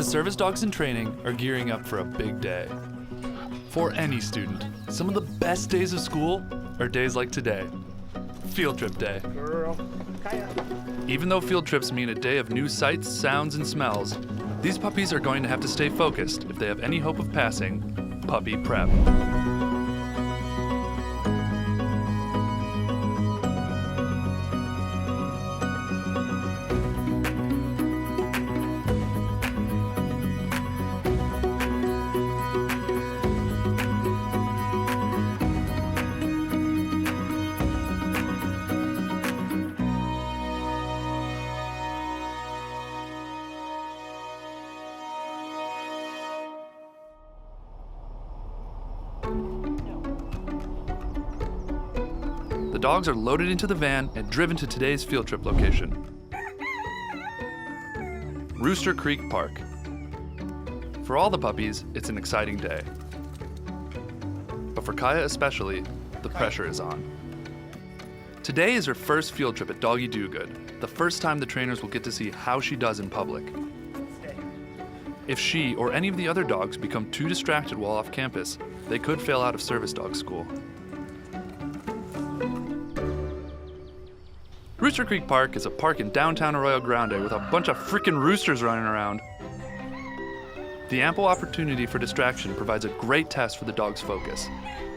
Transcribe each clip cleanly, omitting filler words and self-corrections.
The service dogs in training are gearing up for a big day. For any student, some of the best days of school are days like today, field trip day. Girl, Kaya. Even though field trips mean a day of new sights, sounds, and smells, these puppies are going to have to stay focused if they have any hope of passing puppy prep. The dogs are loaded into the van and driven to today's field trip location, Rooster Creek Park. For all the puppies, it's an exciting day. But for Kaya especially, the pressure is on. Today is her first field trip at Doggie Do Good, the first time the trainers will get to see how she does in public. If she or any of the other dogs become too distracted while off campus, they could fail out of service dog school. Rooster Creek Park is a park in downtown Arroyo Grande with a bunch of frickin' roosters running around. The ample opportunity for distraction provides a great test for the dog's focus,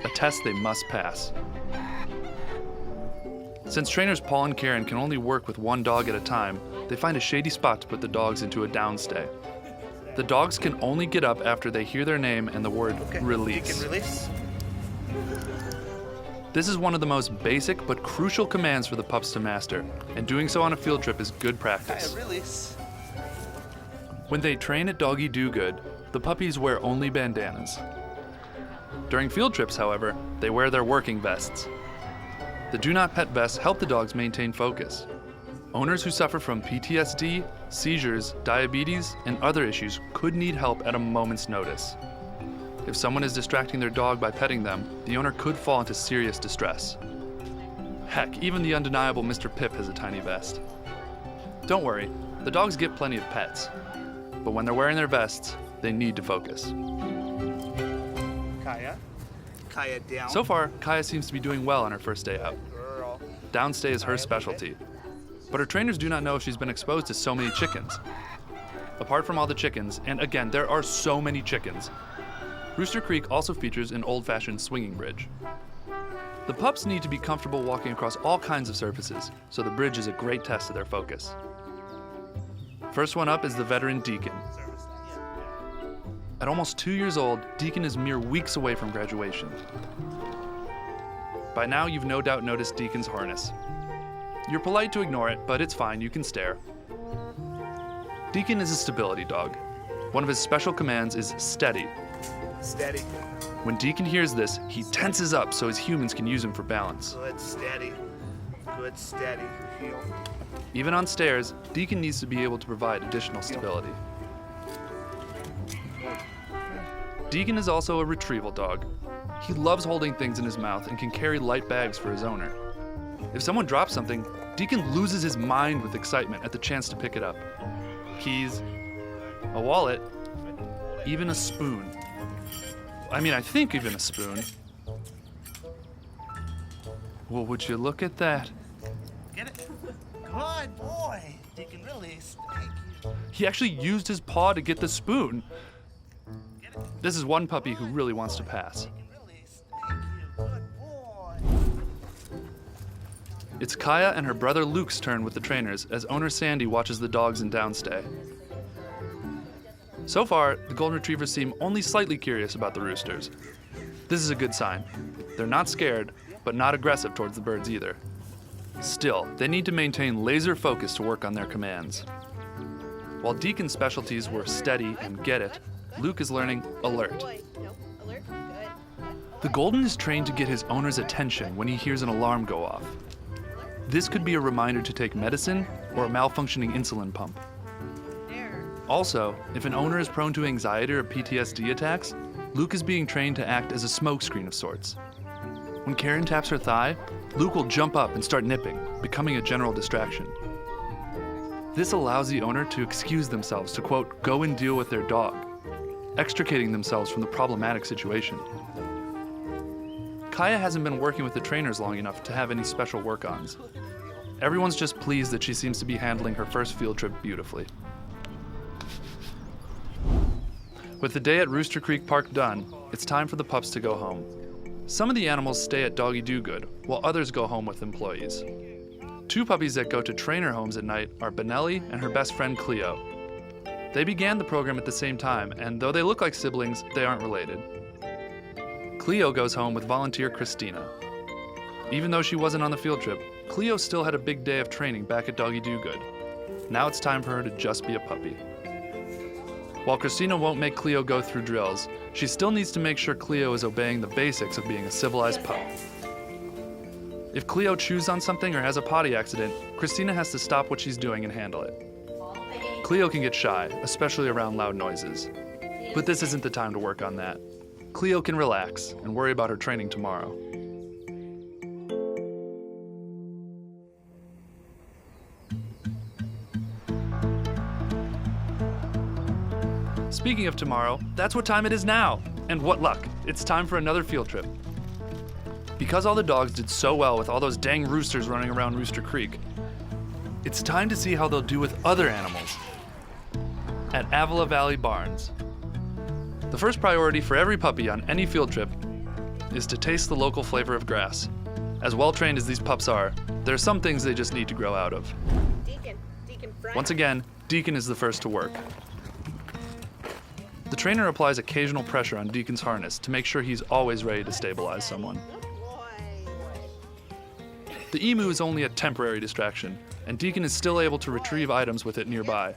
a test they must pass. Since trainers Paul and Karen can only work with one dog at a time, they find a shady spot to put the dogs into a downstay. The dogs can only get up after they hear their name and the word release. You can release. This is one of the most basic but crucial commands for the pups to master, and doing so on a field trip is good practice. Kaya, release. When they train at Doggie Do Good, the puppies wear only bandanas. During field trips, however, they wear their working vests. The Do Not Pet vests help the dogs maintain focus. Owners who suffer from PTSD, seizures, diabetes, and other issues could need help at a moment's notice. If someone is distracting their dog by petting them, the owner could fall into serious distress. Heck, even the undeniable Mr. Pip has a tiny vest. Don't worry, the dogs get plenty of pets. But when they're wearing their vests, they need to focus. Kaya. Kaya down. So far, Kaya seems to be doing well on her first day out. Girl. Downstay is her specialty. But her trainers do not know she's been exposed to so many chickens. Apart from all the chickens, and again, there are so many chickens, Rooster Creek also features an old-fashioned swinging bridge. The pups need to be comfortable walking across all kinds of surfaces, so the bridge is a great test of their focus. First one up is the veteran Deacon. At almost 2 years old, Deacon is mere weeks away from graduation. By now, you've no doubt noticed Deacon's harness. You're polite to ignore it, but it's fine, you can stare. Deacon is a stability dog. One of his special commands is steady. Steady. When Deacon hears this, he tenses up so his humans can use him for balance. Good, steady. Good, steady. Heel. Even on stairs, Deacon needs to be able to provide additional stability. Deacon is also a retrieval dog. He loves holding things in his mouth and can carry light bags for his owner. If someone drops something, Deacon loses his mind with excitement at the chance to pick it up. Keys, a wallet, even a spoon. I think even a spoon. Well, would you look at that? Get it? Good boy. Deacon, release. Thank you. He actually used his paw to get the spoon. Get it? This is one puppy who really wants to pass. Deacon, release. Thank you. Good boy. It's Kaya and her brother Luke's turn with the trainers as owner Sandy watches the dogs in downstay. So far, the Golden Retrievers seem only slightly curious about the roosters. This is a good sign. They're not scared, but not aggressive towards the birds either. Still, they need to maintain laser focus to work on their commands. While Deacon's specialties were steady and get it, Luke is learning alert. The Golden is trained to get his owner's attention when he hears an alarm go off. This could be a reminder to take medicine or a malfunctioning insulin pump. Also, if an owner is prone to anxiety or PTSD attacks, Luke is being trained to act as a smokescreen of sorts. When Karen taps her thigh, Luke will jump up and start nipping, becoming a general distraction. This allows the owner to excuse themselves to, quote, go and deal with their dog, extricating themselves from the problematic situation. Kaya hasn't been working with the trainers long enough to have any special work-ons. Everyone's just pleased that she seems to be handling her first field trip beautifully. With the day at Rooster Creek Park done, it's time for the pups to go home. Some of the animals stay at Doggie Do Good, while others go home with employees. Two puppies that go to trainer homes at night are Benelli and her best friend Cleo. They began the program at the same time, and though they look like siblings, they aren't related. Cleo goes home with volunteer Christina. Even though she wasn't on the field trip, Cleo still had a big day of training back at Doggie Do Good. Now it's time for her to just be a puppy. While Christina won't make Cleo go through drills, she still needs to make sure Cleo is obeying the basics of being a civilized pup. If Cleo chews on something or has a potty accident, Christina has to stop what she's doing and handle it. Cleo can get shy, especially around loud noises. But this isn't the time to work on that. Cleo can relax and worry about her training tomorrow. Speaking of tomorrow, that's what time it is now. And what luck, it's time for another field trip. Because all the dogs did so well with all those dang roosters running around Rooster Creek, it's time to see how they'll do with other animals at Avila Valley Barns. The first priority for every puppy on any field trip is to taste the local flavor of grass. As well-trained as these pups are, there are some things they just need to grow out of. Deacon front. Once again, Deacon is the first to work. The trainer applies occasional pressure on Deacon's harness to make sure he's always ready to stabilize someone. The emu is only a temporary distraction, and Deacon is still able to retrieve items with it nearby.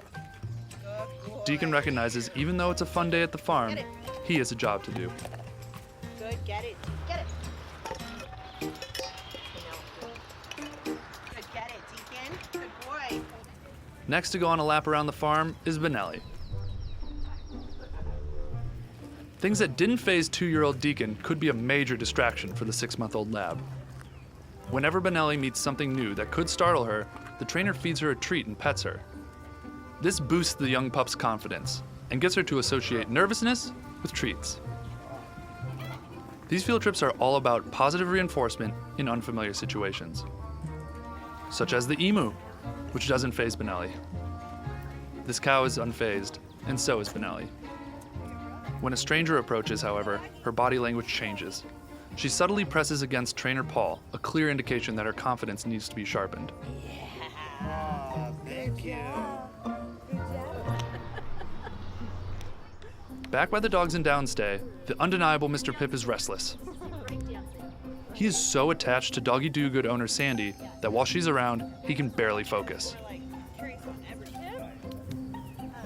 Deacon recognizes even though it's a fun day at the farm, he has a job to do. Good, get it. Good, get it, Deacon. Good boy. Next to go on a lap around the farm is Benelli. Things that didn't faze 2-year-old Deacon could be a major distraction for the 6-month-old lab. Whenever Benelli meets something new that could startle her, the trainer feeds her a treat and pets her. This boosts the young pup's confidence and gets her to associate nervousness with treats. These field trips are all about positive reinforcement in unfamiliar situations, such as the emu, which doesn't faze Benelli. This cow is unfazed, and so is Benelli. When a stranger approaches, however, her body language changes. She subtly presses against Trainer Paul, a clear indication that her confidence needs to be sharpened. Oh, thank you. Back by the dogs and downstay, the undeniable Mr. Pip is restless. He is so attached to Doggie Do Good owner Sandy that while she's around, he can barely focus.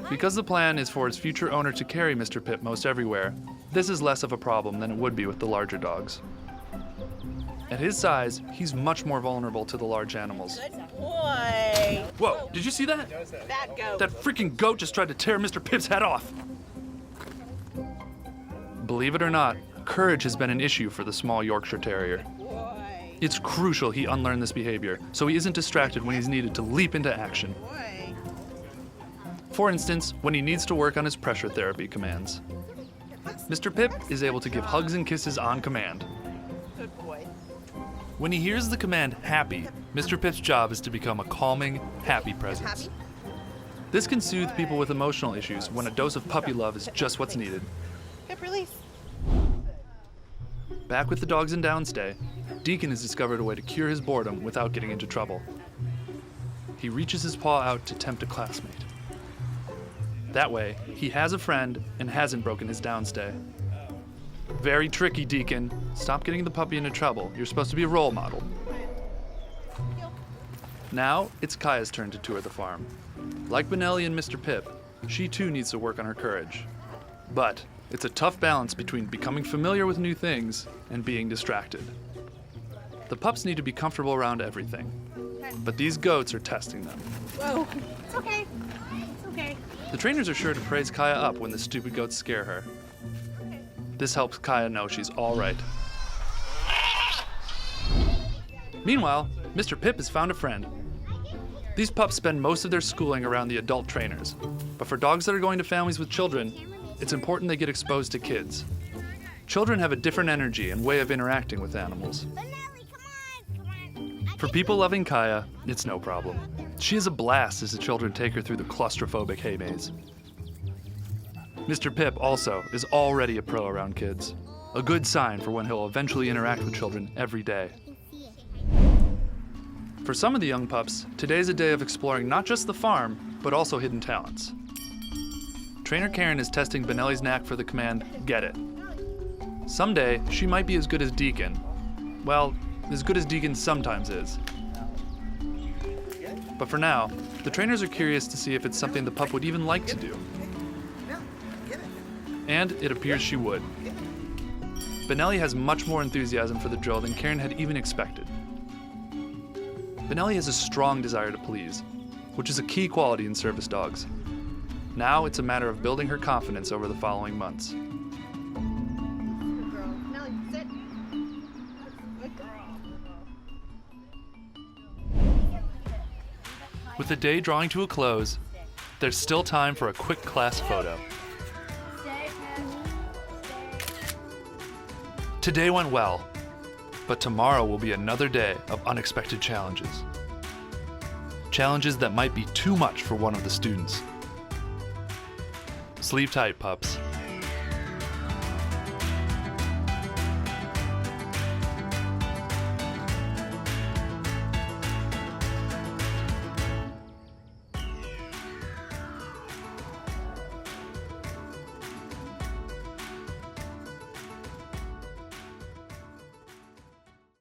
Because the plan is for his future owner to carry Mr. Pip most everywhere, this is less of a problem than it would be with the larger dogs. At his size, he's much more vulnerable to the large animals. Good boy. Whoa, did you see that? That goat. That freaking goat just tried to tear Mr. Pip's head off. Believe it or not, courage has been an issue for the small Yorkshire Terrier. Boy. It's crucial he unlearn this behavior so he isn't distracted when he's needed to leap into action. Boy. For instance, when he needs to work on his pressure therapy commands. Mr. Pip is able to give hugs and kisses on command. Good boy. When he hears the command happy, Mr. Pip's job is to become a calming, happy presence. Happy? This can soothe people with emotional issues when a dose of puppy love is just what's needed. Pip release. Back with the dogs and downstay, Deacon has discovered a way to cure his boredom without getting into trouble. He reaches his paw out to tempt a classmate. That way, he has a friend and hasn't broken his downstay. Very tricky, Deacon. Stop getting the puppy into trouble. You're supposed to be a role model. Now, it's Kaya's turn to tour the farm. Like Benelli and Mr. Pip, she too needs to work on her courage. But it's a tough balance between becoming familiar with new things and being distracted. The pups need to be comfortable around everything, but these goats are testing them. Whoa. It's okay. It's okay. The trainers are sure to praise Kaya up when the stupid goats scare her. This helps Kaya know she's all right. Meanwhile, Mr. Pip has found a friend. These pups spend most of their schooling around the adult trainers, but for dogs that are going to families with children, it's important they get exposed to kids. Children have a different energy and way of interacting with animals. For people loving Kaya, it's no problem. She is a blast as the children take her through the claustrophobic hay maze. Mr. Pip also is already a pro around kids, a good sign for when he'll eventually interact with children every day. For some of the young pups, today's a day of exploring not just the farm, but also hidden talents. Trainer Karen is testing Benelli's knack for the command, "Get it." Someday, she might be as good as Deacon. Well, as good as Deacon sometimes is. But for now, the trainers are curious to see if it's something the pup would even like to do. And it appears she would. Benelli has much more enthusiasm for the drill than Karen had even expected. Benelli has a strong desire to please, which is a key quality in service dogs. Now it's a matter of building her confidence over the following months. Good girl. Nelly, sit. Good girl. With the day drawing to a close, there's still time for a quick class photo. Today went well, but tomorrow will be another day of unexpected challenges. Challenges that might be too much for one of the students. Sleep tight, pups.